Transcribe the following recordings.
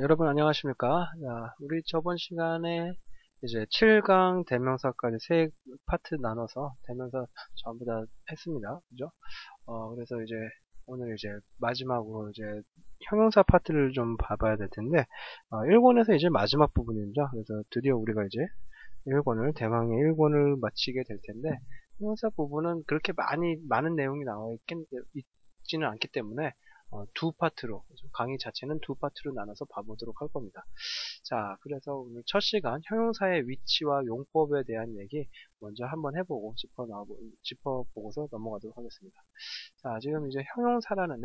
여러분 안녕하십니까? 우리 저번 시간에 이제 7강 대명사까지 세 파트 나눠서 대명사 전부 다 했습니다. 그죠? 그래서 이제 오늘 이제 마지막으로 이제 형용사 파트를 좀 봐봐야 될 텐데, 1권에서 이제 마지막 부분입니다. 그래서 드디어 우리가 이제 1권을, 대망의 1권을 마치게 될 텐데, 형용사 부분은 그렇게 많은 내용이 있지는 않기 때문에, 두 파트로, 강의 자체는 두 파트로 나눠서 봐보도록 할 겁니다. 자, 그래서 오늘 첫 시간 형용사의 위치와 용법에 대한 얘기 먼저 한번 해보고 짚어보고서 넘어가도록 하겠습니다. 자, 지금 이제 형용사라는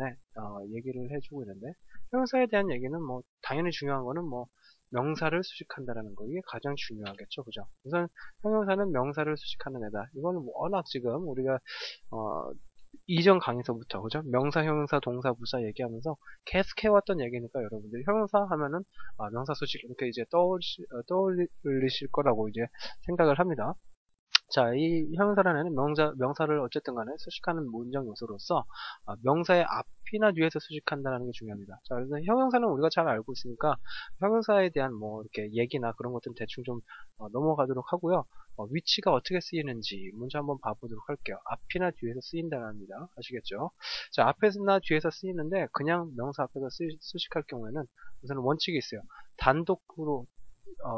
얘기를 해주고 있는데, 형용사에 대한 얘기는 뭐, 당연히 중요한 거는 뭐, 명사를 수식한다라는 거, 이게 가장 중요하겠죠, 그죠? 우선, 형용사는 명사를 수식하는 애다. 이거는 워낙 지금 우리가, 어, 이전 강의서부터, 그죠? 명사, 형용사, 동사, 부사 얘기하면서 계속 해왔던 얘기니까 여러분들이 형용사 하면은, 명사 수식 이렇게 이제 떠올리실 거라고 이제 생각을 합니다. 자, 이 형용사라는 애는 명사를 어쨌든 간에 수식하는 문장 요소로서 명사의 앞이나 뒤에서 수식한다는 게 중요합니다. 자, 그래서 형용사는 우리가 잘 알고 있으니까 형용사에 대한 뭐 이렇게 얘기나 그런 것들은 대충 좀 넘어가도록 하고요. 위치가 어떻게 쓰이는지 먼저 한번 봐보도록 할게요. 앞이나 뒤에서 쓰인다는 겁니다. 아시겠죠? 자, 앞에서나 뒤에서 쓰이는데 그냥 명사 앞에서 수식할 경우에는 우선 원칙이 있어요. 단독으로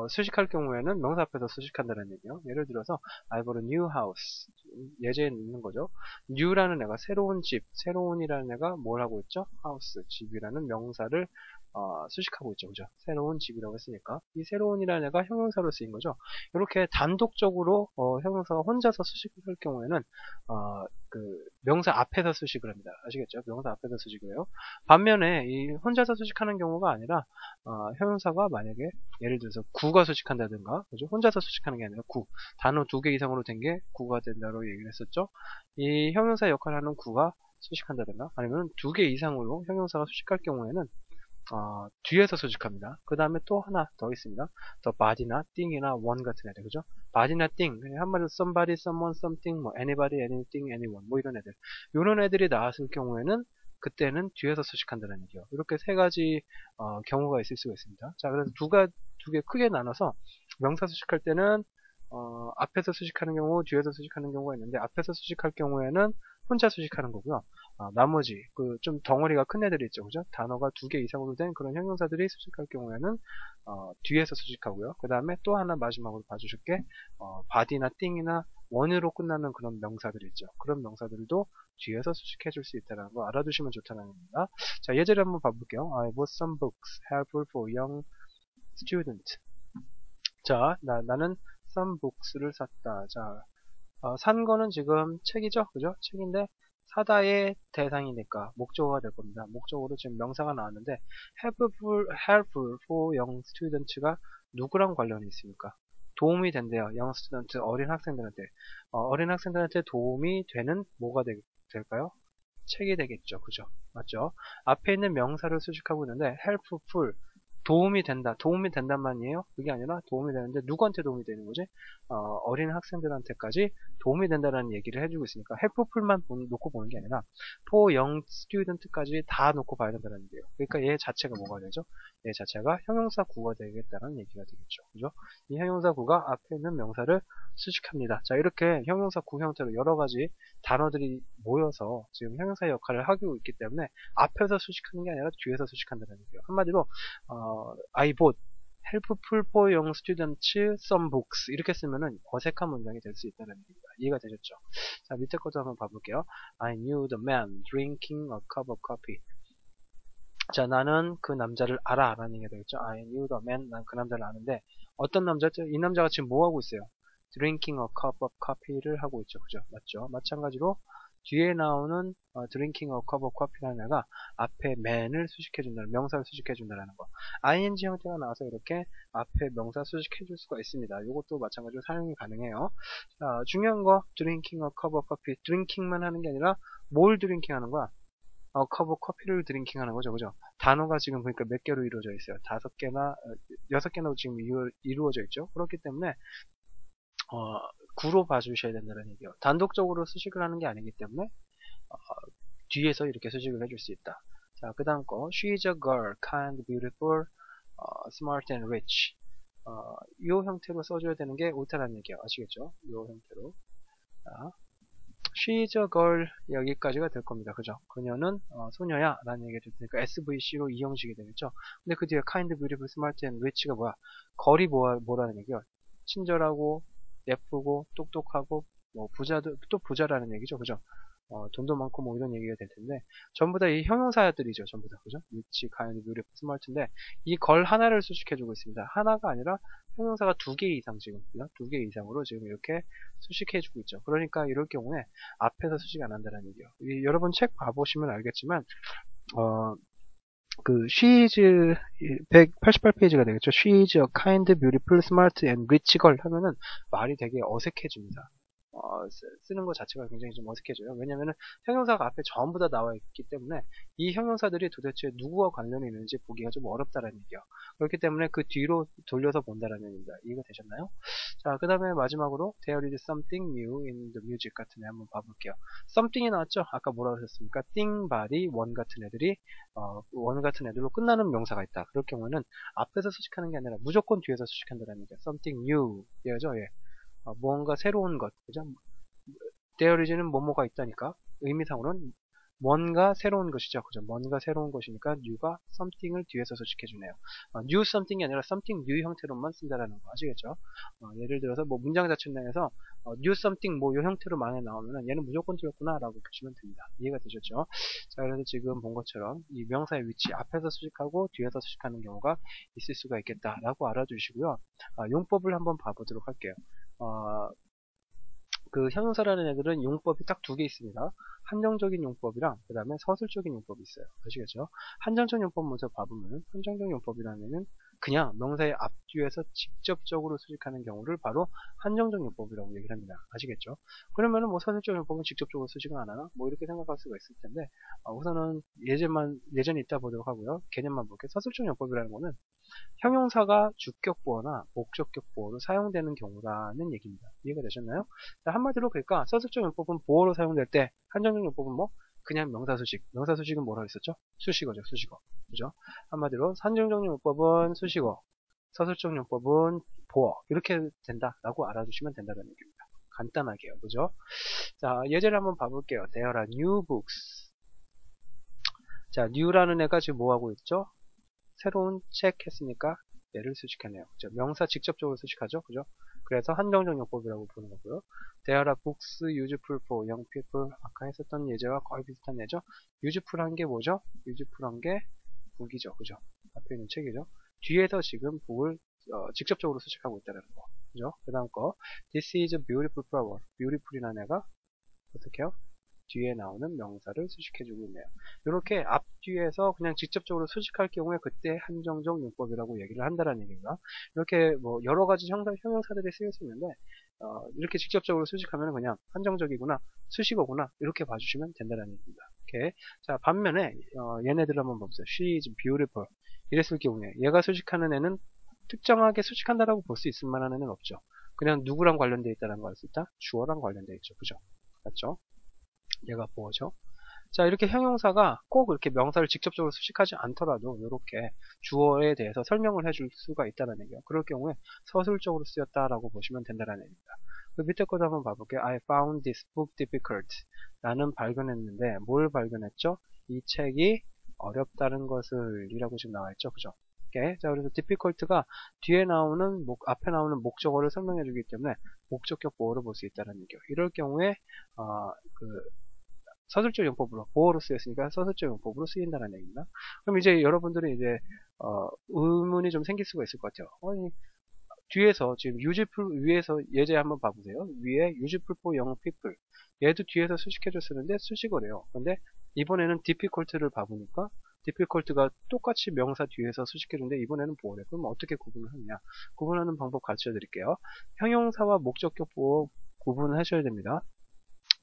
수식할 경우에는 명사 앞에서 수식한다는 얘기예요. 예를 들어서 I bought a new house. 예제에 있는 거죠. new라는 애가 새로운 집, 새로운이라는 애가 뭘 하고 있죠? house, 집이라는 명사를 수식하고 있죠. 그죠? 새로운 집이라고 했으니까 이 새로운이라는 애가 형용사로 쓰인 거죠. 이렇게 단독적으로 형용사가 혼자서 수식할 경우에는 그 명사 앞에서 수식을 합니다. 아시겠죠? 명사 앞에서 수식을 해요. 반면에 이 혼자서 수식하는 경우가 아니라 형용사가 만약에 예를 들어서 구가 수식한다든가, 그죠? 혼자서 수식하는 게 아니라 구, 단어 두 개 이상으로 된 게 구가 된다고 얘기를 했었죠. 이 형용사 역할을 하는 구가 수식한다든가, 아니면 두 개 이상으로 형용사가 수식할 경우에는 뒤에서 수식합니다. 그 다음에 또 하나 더 있습니다. 더 body나 thing이나 one 같은 애들, 그죠? body나 thing, 한마디로 somebody, someone, something, 뭐 anybody, anything, anyone, 뭐 이런 애들. 이런 애들이 나왔을 경우에는 그때는 뒤에서 수식한다는 얘기예요. 이렇게 세 가지 경우가 있을 수가 있습니다. 자, 그래서 두 개 크게 나눠서 명사 수식할 때는 앞에서 수식하는 경우, 뒤에서 수식하는 경우가 있는데 앞에서 수식할 경우에는 혼자 수식하는 거고요. 나머지 그 좀 덩어리가 큰 애들이 있죠, 그죠? 단어가 두 개 이상으로 된 그런 형용사들이 수식할 경우에는 뒤에서 수식하고요. 그 다음에 또 하나 마지막으로 봐주실 게 body나 thing이나 원으로 끝나는 그런 명사들이 있죠. 그런 명사들도 뒤에서 수식해 줄 수 있다는 거 알아두시면 좋다는 겁니다. 자, 예제를 한번 봐볼게요. I bought some books helpful for young student. 자, 나는 some books를 샀다. 자, 산 거는 지금 책이죠, 그죠? 책인데 사다의 대상이니까 목적어가 될 겁니다. 목적어로 지금 명사가 나왔는데 helpful for young students가 누구랑 관련이 있습니까? 도움이 된대요. young student, 어린 학생들한테. 어린 학생들한테 도움이 되는 뭐가 될까요? 책이 되겠죠. 그죠? 맞죠? 앞에 있는 명사를 수식하고 있는데 helpful, 도움이 된다. 도움이 된단 말이에요. 그게 아니라 도움이 되는데 누구한테 도움이 되는 거지? 어린 학생들한테까지 도움이 된다는 얘기를 해주고 있으니까 helpful만 놓고 보는 게 아니라 for young student까지 다 놓고 봐야 된다는 얘기예요. 그러니까 얘 자체가 뭐가 되죠? 얘 자체가 형용사 구가 되겠다는 얘기가 되겠죠. 그죠? 이 형용사 구가 앞에 있는 명사를 수식합니다. 자, 이렇게 형용사 구 형태로 여러 가지 단어들이 모여서 지금 형용사 역할을 하고 있기 때문에 앞에서 수식하는 게 아니라 뒤에서 수식한다는 얘기예요. 한마디로 I bought helpful for young students some books 이렇게 쓰면은 어색한 문장이 될 수 있다는 얘기입니다. 이해가 되셨죠? 자, 밑에 것도 한번 봐볼게요. I knew the man drinking a cup of coffee. 자, 나는 그 남자를 알아 라는 얘기가 되겠죠. I knew the man, 난 그 남자를 아는데 어떤 남자죠? 이 남자가 지금 뭐 하고 있어요? drinking a cup of coffee를 하고 있죠. 그죠? 맞죠? 마찬가지로 뒤에 나오는 drinking a cup of coffee라는 애가 앞에 man을 수식해준다는, 명사를 수식해준다는 거. ing 형태가 나와서 이렇게 앞에 명사 수식해줄 수가 있습니다. 이것도 마찬가지로 사용이 가능해요. 자, 중요한 거 drinking a cup of coffee, drinking만 하는 게 아니라 뭘 드링킹 하는 거야? 컵 커피를 드링킹 하는 거죠, 그죠? 단어가 지금 보니까 몇 개로 이루어져 있어요. 5개나, 6개나 지금 이루어져 있죠. 그렇기 때문에, 구로 봐주셔야 된다는 얘기예요. 단독적으로 수식을 하는 게 아니기 때문에, 뒤에서 이렇게 수식을 해줄 수 있다. 자, 그 다음 거. She's a girl, kind, beautiful, smart and rich. 이 형태로 써줘야 되는 게 옳다는 얘기야. 아시겠죠? 이 형태로. 자, She's a girl 여기까지가 될 겁니다. 그죠? 그녀는 소녀야 라는 얘기가 됐으니까 SVC로 이 형식이 되겠죠. 근데 그 뒤에 kind, beautiful, smart and rich가 뭐야? 걸이 뭐라는 얘기야? 친절하고 예쁘고 똑똑하고 뭐 부자도 또 부자라는 얘기죠. 그죠? 돈도 많고 뭐 이런 얘기가 될 텐데 전부 다 이 형용사들이죠. 전부 다 그죠? rich, kind, beautiful, smart인데 이 걸 하나를 수식해주고 있습니다. 하나가 아니라 형용사가 2개 이상 지금 2개 이상으로 지금 이렇게 수식해주고 있죠. 그러니까 이럴 경우에 앞에서 수식 안 한다는 얘기예요. 여러분 책 봐보시면 알겠지만 그 she's 188페이지가 되겠죠. She's a kind, beautiful, smart and rich girl 하면은 말이 되게 어색해집니다. 쓰는 것 자체가 굉장히 좀 어색해져요. 왜냐면은 형용사가 앞에 전부 다 나와 있기 때문에 이 형용사들이 도대체 누구와 관련이 있는지 보기가 좀 어렵다라는 얘기예요. 그렇기 때문에 그 뒤로 돌려서 본다라는 얘기입니다. 이해가 되셨나요? 자, 그 다음에 마지막으로 There is something new in the music 같은 애 한번 봐볼게요. something이 나왔죠? 아까 뭐라고 하셨습니까? thing, body, one 같은 애들이 one 같은 애들로 끝나는 명사가 있다. 그럴 경우에는 앞에서 수식하는 게 아니라 무조건 뒤에서 수식한다는 얘기예요. something new. 이해죠? 예. 뭔가 새로운 것, 그죠? There is는 뭐뭐가 있다니까 의미상으로는 뭔가 새로운 것이죠, 그죠? 뭔가 새로운 것이니까 new가 something을 뒤에서 수식해주네요. new something이 아니라 something new 형태로만 쓴다라는 거 아시겠죠? 예를 들어서 뭐 문장 자체 내에서 new something 뭐 이 형태로 만에 나오면은 얘는 무조건 틀렸구나라고 보시면 됩니다. 이해가 되셨죠? 자, 그래서 지금 본 것처럼 이 명사의 위치 앞에서 수식하고 뒤에서 수식하는 경우가 있을 수가 있겠다라고 알아두시고요. 용법을 한번 봐보도록 할게요. 그 형용사라는 애들은 용법이 딱 2개 있습니다. 한정적인 용법이랑 그 다음에 서술적인 용법이 있어요. 아시겠죠? 한정적 용법 먼저 봐보면 한정적 용법이라는 애는 그냥 명사의 앞뒤에서 직접적으로 수식하는 경우를 바로 한정적 용법이라고 얘기를 합니다. 아시겠죠? 그러면은 뭐 서술적 용법은 직접적으로 수식은 안 하나? 뭐 이렇게 생각할 수가 있을 텐데 우선은 예전에 이따 보도록 하고요. 개념만 볼게요. 서술적 용법이라는 거는 형용사가 주격보어나 목적격보어로 사용되는 경우라는 얘기입니다. 이해가 되셨나요? 자, 한마디로 그러니까 서술적 용법은 보어로 사용될 때 한정적 용법은 뭐 그냥 명사수식. 명사수식은 뭐라고 했었죠? 수식어죠. 수식어. 그죠? 한마디로 한정적 용법은 수식어, 서술적 용법은 보어. 이렇게 된다라고 알아두시면 된다는 얘기입니다. 간단하게요. 그죠? 자, 예제를 한번 봐볼게요. There are new books. 자, new라는 애가 지금 뭐 하고 있죠? 새로운 책 했으니까 얘를 수식하네요. 그죠? 명사 직접적으로 수식하죠. 그죠? 그래서 한정적 용법이라고 보는 거고요. There are books useful for young people. 아까 했었던 예제와 거의 비슷한 예죠. useful한 게 뭐죠? useful한 게 book이죠. 그죠? 앞에 있는 책이죠. 뒤에서 지금 book을 직접적으로 수식하고 있다는 거. 그죠? 그 다음 거 This is a beautiful flower. beautiful이라는 애가 어떻게 해요? 뒤에 나오는 명사를 수식해주고 있네요. 이렇게 앞뒤에서 그냥 직접적으로 수식할 경우에 그때 한정적 용법이라고 얘기를 한다는 얘기입니다. 이렇게 뭐 여러 가지 형용사들이 쓰일 수 있는데 이렇게 직접적으로 수식하면 그냥 한정적이구나, 수식어구나 이렇게 봐주시면 된다는 얘기입니다. 이렇게 자 반면에 얘네들 한번 봅시다. She is beautiful 이랬을 경우에 얘가 수식하는 애는 특정하게 수식한다라고 볼 수 있을 만한 애는 없죠. 그냥 누구랑 관련되어 있다는 걸 알 수 있다? 주어랑 관련되어 있죠. 그죠? 맞죠? 얘가 보어죠. 자, 이렇게 형용사가 꼭 이렇게 명사를 직접적으로 수식하지 않더라도 이렇게 주어에 대해서 설명을 해줄 수가 있다는 얘기예요. 그럴 경우에 서술적으로 쓰였다라고 보시면 된다는 얘기입니다. 그 밑에 것도 한번 봐볼게요. I found this book difficult. 나는 발견했는데 뭘 발견했죠? 이 책이 어렵다는 것을 이라고 지금 나와있죠. 그죠? 자, 그래서 difficult가 뒤에 나오는 앞에 나오는 목적어를 설명해 주기 때문에 목적격 보어로 볼 수 있다는 얘기예요. 이럴 경우에 서술적 용법으로 보어로 쓰였으니까 서술적 용법으로 쓰인다는 얘기입니다. 그럼 이제 여러분들은 이제 의문이 좀 생길 수가 있을 것 같아요. 아니 뒤에서 지금 useful 위에서 예제 한번 봐보세요. 위에 useful for young people 얘도 뒤에서 수식해줬었는데 수식어래요. 근데 이번에는 difficult를 봐보니까 difficult가 똑같이 명사 뒤에서 수식해줬는데 이번에는 보어래. 그럼 어떻게 구분을 하느냐? 구분하는 방법 가르쳐 드릴게요. 형용사와 목적격 보어 구분을 하셔야 됩니다.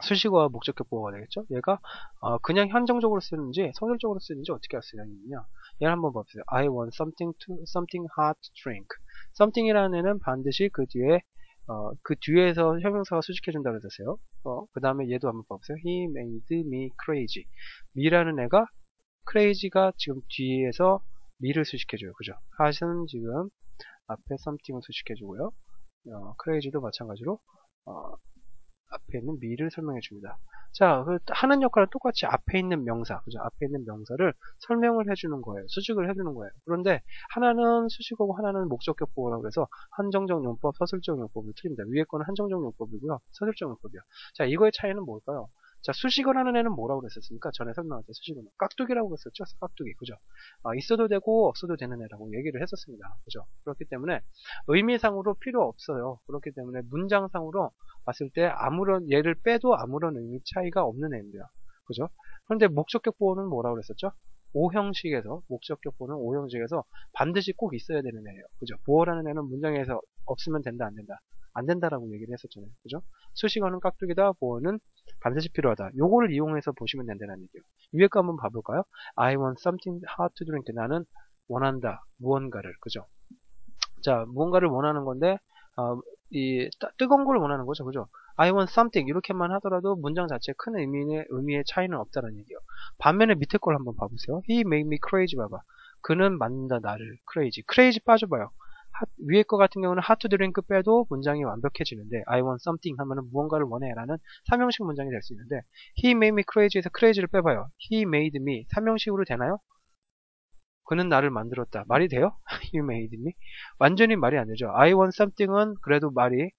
수식어와 목적격 보어가 되겠죠? 얘가 그냥 한정적으로 쓰는지 서술적으로 쓰는지 어떻게 할 수 있느냐? 얘를 한번 봐보세요. I want something hot to drink. something이라는 애는 반드시 그 뒤에서 형용사가 수식해준다고 했었어요. 그 다음에 얘도 한번 봐보세요. He made me crazy. me라는 애가 crazy가 지금 뒤에서 me를 수식해줘요. 그죠? hat은 지금 앞에 something을 수식해주고요. crazy도 마찬가지로 앞에 있는 me를 설명해 줍니다. 자, 하는 역할은 똑같이 앞에 있는 명사, 그죠? 앞에 있는 명사를 설명을 해주는 거예요. 수식을 해주는 거예요. 그런데 하나는 수식어고 하나는 목적격 보호라고 해서 한정적 용법, 서술적 용법을 틀립니다. 위에 거는 한정적 용법이고요. 서술적 용법이요. 자, 이거의 차이는 뭘까요? 자, 수식어라는 애는 뭐라고 그랬었습니까? 전에 설명할 때 수식어는 깍두기라고 그랬었죠? 깍두기, 그죠? 있어도 되고 없어도 되는 애라고 얘기를 했었습니다. 그죠? 그렇기 때문에 의미상으로 필요 없어요. 그렇기 때문에 문장상으로 봤을 때 아무런 얘를 빼도 아무런 의미 차이가 없는 애입니다. 그죠? 그런데 목적격 보호는 뭐라고 그랬었죠? 오형식에서 목적격 보호는 오형식에서 반드시 꼭 있어야 되는 애예요. 그죠? 보호라는 애는 문장에서 없으면 된다 안 된다. 안 된다라고 얘기를 했었잖아요. 그죠? 수식어는 깍두기다, 보호는 반드시 필요하다. 요거를 이용해서 보시면 된다는 얘기예요. 위에 거 한번 봐볼까요? I want something hot to drink. 나는 원한다. 무언가를. 그죠? 자, 무언가를 원하는 건데 뜨거운 걸 원하는 거죠. 그죠? I want something 이렇게만 하더라도 문장 자체에 큰 의미의 차이는 없다는 얘기예요. 반면에 밑에 걸 한번 봐보세요. He made me crazy 봐봐. 그는 만든다 나를 crazy. crazy 빠져봐요. 위에 거 같은 경우는 hot to drink 빼도 문장이 완벽해지는데 I want something 하면은 무언가를 원해 라는 삼형식 문장이 될 수 있는데 He made me crazy에서 crazy를 빼봐요. He made me 삼형식으로 되나요? 그는 나를 만들었다. 말이 돼요? You made me? 완전히 말이 안 되죠. I want something은 그래도 말이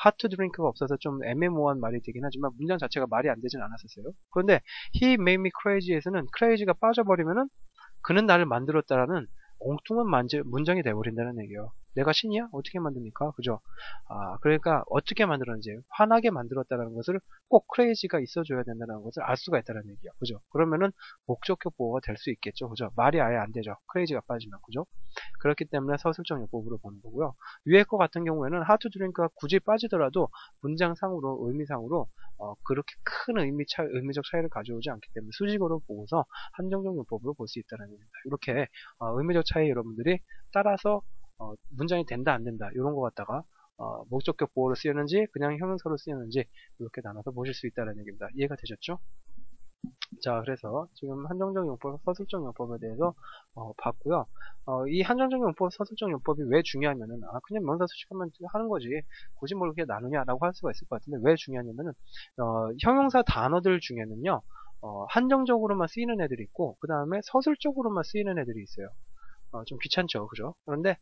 hot to drink가 없어서 좀 애매모호한 말이 되긴 하지만 문장 자체가 말이 안 되진 않았었어요. 그런데 he made me crazy에서는 crazy가 빠져버리면은 그는 나를 만들었다라는 엉뚱한 문장이 돼버린다는 얘기예요. 내가 신이야? 어떻게 만듭니까? 그죠? 그러니까 어떻게 만들었는지 환하게 만들었다는 것을 꼭 crazy가 있어줘야 된다는 것을 알 수가 있다는 얘기예요. 그죠? 그러면은 목적격 보호가 될 수 있겠죠. 그죠? 말이 아예 안 되죠. crazy가 빠지면. 그죠? 그렇기 때문에 서술적 용법으로 보는 거고요. 위에 거 같은 경우에는 how to drink가 굳이 빠지더라도 문장상으로 의미상으로 그렇게 큰 의미적 차이를 가져오지 않기 때문에 수식어로 보고서 한정적 용법으로 볼 수 있다는 얘기입니다. 이렇게 의미적 차이 여러분들이 따라서 문장이 된다 안 된다 이런 거 갖다가 목적격 보호로 쓰였는지 그냥 형용사로 쓰였는지 이렇게 나눠서 보실 수 있다는 얘기입니다. 이해가 되셨죠? 자, 그래서 지금 한정적 용법, 서술적 용법에 대해서 봤고요. 이 한정적 용법, 서술적 용법이 왜 중요하면은 그냥 명사 수식하면 하는 거지 굳이 뭘 그렇게 나누냐라고 할 수가 있을 것 같은데 왜 중요하냐면은 형용사 단어들 중에는요 한정적으로만 쓰이는 애들이 있고 그 다음에 서술적으로만 쓰이는 애들이 있어요. 좀 귀찮죠, 그죠? 그런데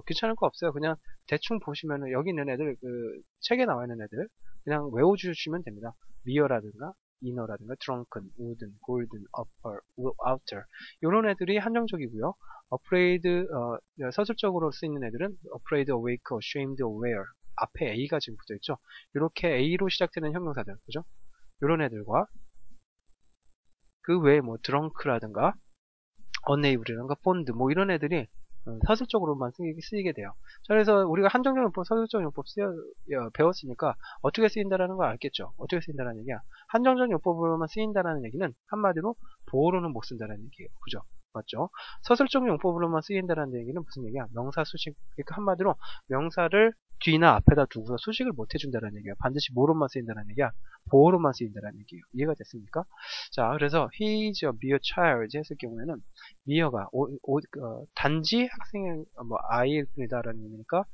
귀찮을 거 없어요. 그냥 대충 보시면은 여기 있는 애들, 그 책에 나와 있는 애들 그냥 외워주시면 됩니다. 미어라든가 이너라든가 drunken, wooden, golden, upper, outer 이런 애들이 한정적이고요. afraid 서술적으로 쓰이는 애들은 afraid, awake, ashamed, aware 앞에 A가 지금 붙어있죠. 이렇게 A로 시작되는 형용사들, 그죠? 이런 애들과 그 외에 뭐 drunk라든가 unable이라든가 fond 뭐 이런 애들이 서술적으로만 쓰이게 돼요. 자, 그래서 우리가 한정적 용법, 서술적 용법 배웠으니까 어떻게 쓰인다라는 걸 알겠죠. 어떻게 쓰인다라는 얘기야. 한정적 용법으로만 쓰인다라는 얘기는 한마디로 보호로는 못 쓴다라는 얘기예요. 그죠? 맞죠? 서술적 용법으로만 쓰인다라는 얘기는 무슨 얘기야? 명사 수식. 그러니까 한마디로 명사를 뒤나 앞에다 두고서 수식을 못 해준다는 얘기야. 반드시 뭐로만 쓰인다는 얘기야? 보호로만 쓰인다는 얘기예요. 이해가 됐습니까? 자, 그래서 he is a mere child 했을 경우에는 미어가 단지 학생의 아이일 뿐이다라는 의미니까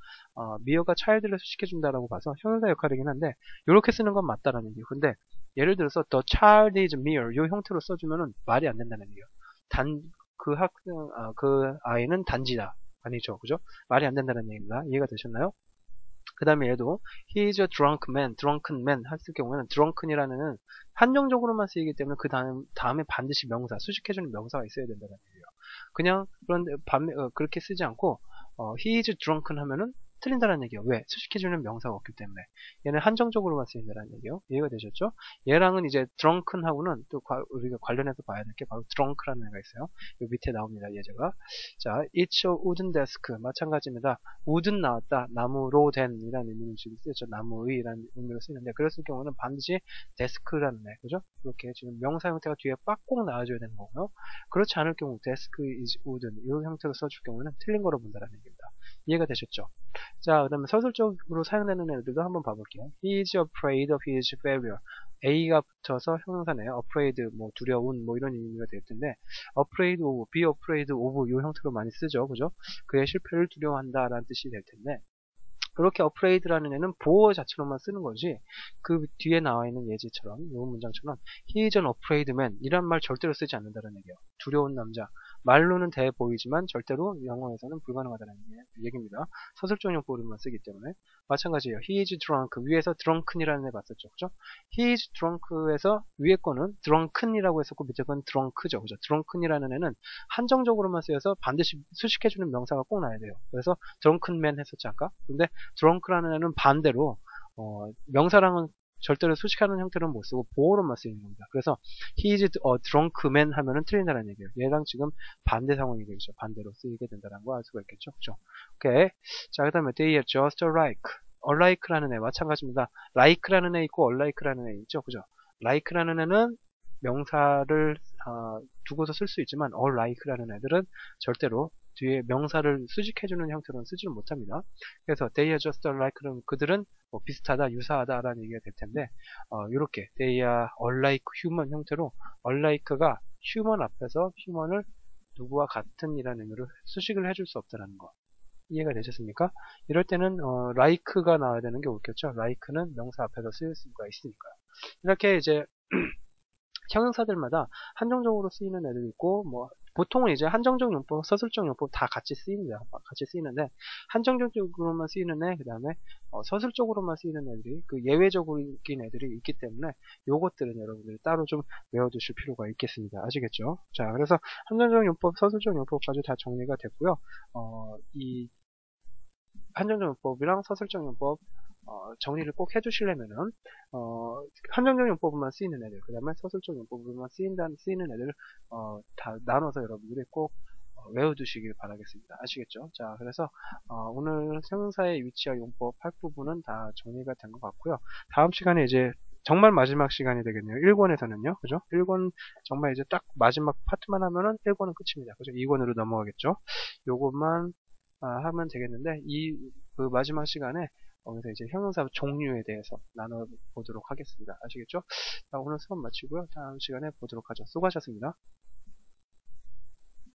미어가 child를 수식해준다라고 봐서 형용사 역할이긴 한데 이렇게 쓰는 건 맞다라는 얘기예요. 근데 예를 들어서 the child is mere 이 형태로 써주면은 말이 안 된다는 얘기예요. 그 아이는 단지다. 아니죠. 그죠? 말이 안 된다는 얘기입니다. 이해가 되셨나요? 그 다음에 얘도 he is a drunken man 했을 경우에는 drunken이라는 한정적으로만 쓰이기 때문에 그 다음에 반드시 명사, 수식해주는 명사가 있어야 된다는 얘기예요. 그냥 그런데 그렇게 쓰지 않고 he is drunken 하면은 틀린다는 얘기예요. 왜? 수식해주는 명사가 없기 때문에. 얘는 한정적으로만 쓰인다는 얘기예요. 이해가 되셨죠? 얘랑은 이제 drunken하고는 또 우리가 관련해서 봐야 될 게 바로 drunk라는 애가 있어요. 요 밑에 나옵니다. 예제가. 자, it's a wooden desk. 마찬가지입니다. wooden 나왔다. 나무로 된 이라는 의미로 지금 쓰였죠. 나무의라는 의미로 쓰이는데 그랬을 경우는 반드시 desk라는 애. 그죠? 이렇게 지금 명사 형태가 뒤에 빡꼭 나와줘야 되는 거고요. 그렇지 않을 경우 desk is wooden 이 형태로 써줄 경우는 틀린 거로 본다는 얘기입니다. 이해가 되셨죠? 자, 그 다음에 서술적으로 사용되는 애들도 한번 봐볼게요. He is afraid of his failure. A가 붙어서 형용사네요. afraid, 뭐, 두려운, 뭐, 이런 의미가 될 텐데, afraid of, be afraid of, 이 형태로 많이 쓰죠. 그죠? 그의 실패를 두려워한다, 라는 뜻이 될 텐데, 그렇게 afraid라는 애는 보어 자체로만 쓰는 거지 그 뒤에 나와 있는 예제처럼 이 문장처럼 he is an afraid man 이란 말 절대로 쓰지 않는다는 얘기예요. 두려운 남자. 말로는 돼 보이지만 절대로 영어에서는 불가능하다는 얘기입니다. 서술적 용법으로만 쓰기 때문에 마찬가지예요. he is drunk 위에서 drunken이라는 애 봤었죠. 그죠? he is drunk에서 위에 거는 drunken이라고 했었고 밑에 건 drunk죠. 그죠? drunken이라는 애는 한정적으로만 쓰여서 반드시 수식해주는 명사가 꼭 나야 돼요. 그래서 drunken man 했었지 아까. 근데 drunk라는 애는 반대로 명사랑은 절대로 수식하는 형태로는 못 쓰고 보어로만 쓰이는 겁니다. 그래서 he is a drunk man 하면은 틀린다는 얘기예요. 얘랑 지금 반대 상황이 되죠. 반대로 쓰이게 된다는 거 알 수가 있겠죠. 그죠? 오케이. 자, 그 다음에 they are just alike. alike라는 애 마찬가지입니다. like라는 애 있고 unlike라는 애 있죠. 그죠? like라는 애는 명사를 두고서 쓸 수 있지만 unlike라는 애들은 절대로 뒤에 명사를 수식해주는 형태로는 쓰지를 못합니다. 그래서 they are just alike는 그들은 뭐 비슷하다, 유사하다라는 얘기가 될 텐데 이렇게 they are alike human 형태로 unlike가 human 앞에서 human을 누구와 같은 이라는 의미로 수식을 해줄 수 없다는 거. 이해가 되셨습니까? 이럴 때는 like가 나와야 되는 게 옳겠죠. like는 명사 앞에서 쓰일 수가 있으니까요. 이렇게 이제 형용사들마다 한정적으로 쓰이는 애들이 있고 뭐 보통은 이제 한정적 용법, 서술적 용법 다 같이 쓰입니다. 같이 쓰이는데 한정적으로만 쓰이는 애, 그 다음에 서술적으로만 쓰이는 애들이 그 예외적인 애들이 있기 때문에 요것들은 여러분들이 따로 좀 외워두실 필요가 있겠습니다. 아시겠죠? 자, 그래서 한정적 용법, 서술적 용법까지 다 정리가 됐고요. 이 한정적 용법이랑 서술적 용법 정리를 꼭 해주시려면은 한정적 용법으로만 쓰이는 애들, 그 다음에 서술적 용법으로만 쓰이는 애들 다 나눠서 여러분들이 꼭 외워두시길 바라겠습니다. 아시겠죠? 자, 그래서 오늘 형용사의 위치와 용법 할 부분은 다 정리가 된 것 같고요. 다음 시간에 이제 정말 마지막 시간이 되겠네요. 1권에서는요. 그죠? 1권 정말 이제 딱 마지막 파트만 하면은 1권은 끝입니다. 그죠? 2권으로 넘어가겠죠? 요것만 하면 되겠는데 그 마지막 시간에 거기서 이제 형용사 종류에 대해서 나눠보도록 하겠습니다. 아시겠죠? 자, 오늘 수업 마치고요. 다음 시간에 보도록 하죠. 수고하셨습니다.